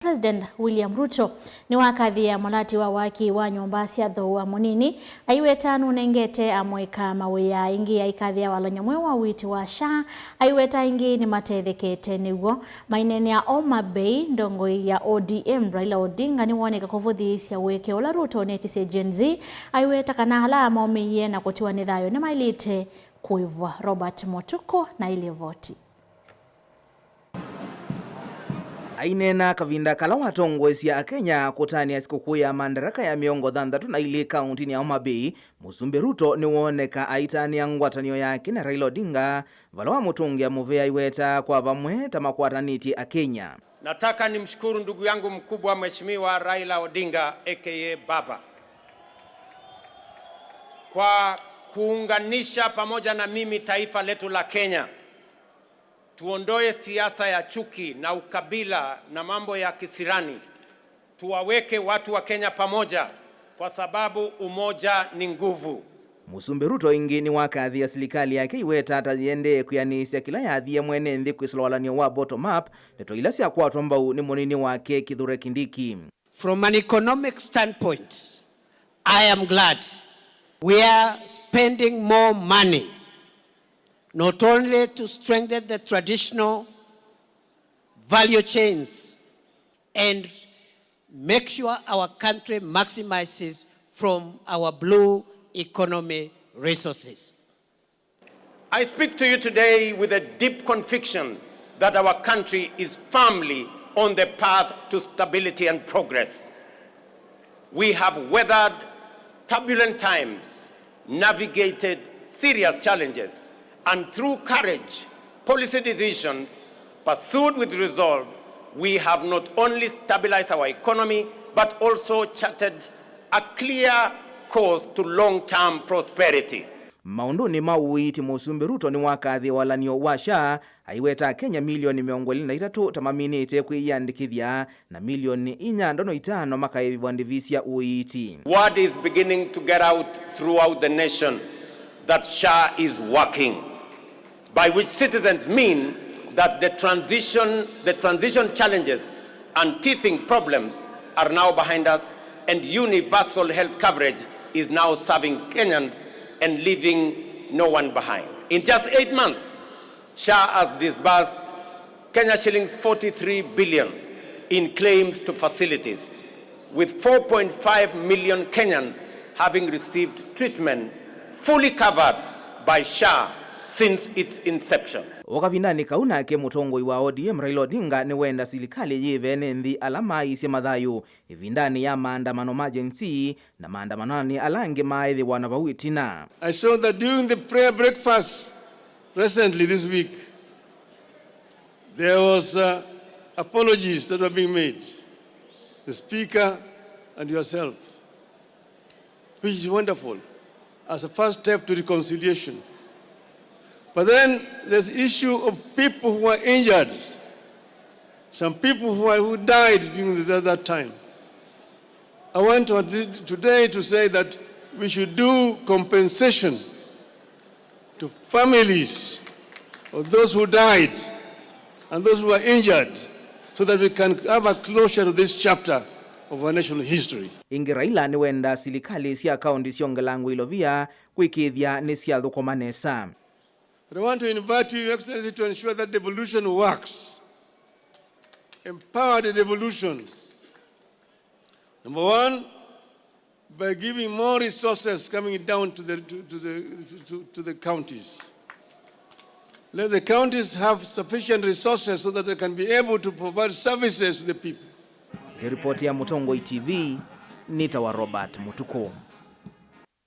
President William Ruto. Niwakathiia Mulati wa Waki wa Nyumba cia Thoowa Munini, Aiweta Nunengete, Amuika, Mawia, Ingi, Aikathiia, Walanyo, Mweu, Uiiti wa Aiweta, Ingi, Nimatethekete, Niwo, mainene ya Bay, ndongo ya ODM, Raila Odinga, niwoneka kuvuthisia weke ola Ruto netise Gen Z, Aiweta Kana hala Maumia na kutiwa ni thayo ni mailite kuivwa. Robert Motuko na ile voti. Ainena kavinda kala watongwesia a Kenya kutania sikukuu ya Madaraka ya miongo 6 na ile kaunti ya Bay, Musumbi Ruto niwoneka aitania ngwatanio yake na Raila Odinga vala wa mutungia muvea Aiweta kwa vamwe tamakwataniti a Kenya. Nataka nimshukuru ndugu yangu mkubwa Mheshimiwa Raila Odinga aka Baba kwa kuunganisha pamoja na mimi taifa letu la Kenya. Tuondoe siasa ya chuki na ukabila na mambo ya kisirani. Tuwaweke watu wa Kenya pamoja kwa sababu umoja ni nguvu. Musumbi Ruto Ingi Niwakathiia serikali yake Aiweta atayende kuyanisia kila yathie mwene nthi kwisila Walanyo wa bottom up neto ila cia kwatwa mbau ni munini wake Kithure Kindiki. From an economic standpoint, I am glad we are spending more money not only to strengthen the traditional value chains and make sure our country maximizes from our blue economy resources. I speak to you today with a deep conviction that our country is firmly on the path to stability and progress. We have weathered turbulent times, navigated serious challenges, and through courage, policy decisions pursued with resolve, we have not only stabilized our economy, but also charted a clear course to long-term prosperity. Maunduni Uiiti Musumbi Ruto Niwakathiia Walanyo wa Aiweta Kenya milioni 23 tamaminite kwiyandikithia na milioni 4.5 makaivandivisia Uiiti. Word is beginning to get out throughout the nation that SHA is working, by which citizens mean that the transition challenges and teething problems are now behind us, and universal health coverage is now serving Kenyans and leaving no one behind. In just 8 months, SHA has disbursed Kenya shillings 43 billion in claims to facilities, with 4.5 million Kenyans having received treatment fully covered by SHA since its inception. Wakavindani kauna ke mutongoi wa ODM Raila Odinga ni wenda serikali yivene nthi alama isia mathayu ivindani ya maandamano emergency na maandamanoni alange maithi wana Uiitina. I saw that during the prayer breakfast recently this week there was apologies that were being made, the speaker and yourself, which is wonderful as a first step to reconciliation. But then there's the issue of people who are injured, some people who died during that time. I want today to say that we should do compensation to families of those who died and those who are injured, so that we can have a closure to this chapter of our national history. Ingi Raila ni wenda serikali cia kaunti ciongelangu ilovia kwikithia ni cia thukumanesa. But I want to invite you, Your Excellency, to ensure that devolution works. Empower the devolution. Number one, by giving more resources coming down to the counties. Let the counties have sufficient resources so that they can be able to provide services to the people. Ripoti ya Mutongoi TV, Nita wa Robert Mutuko.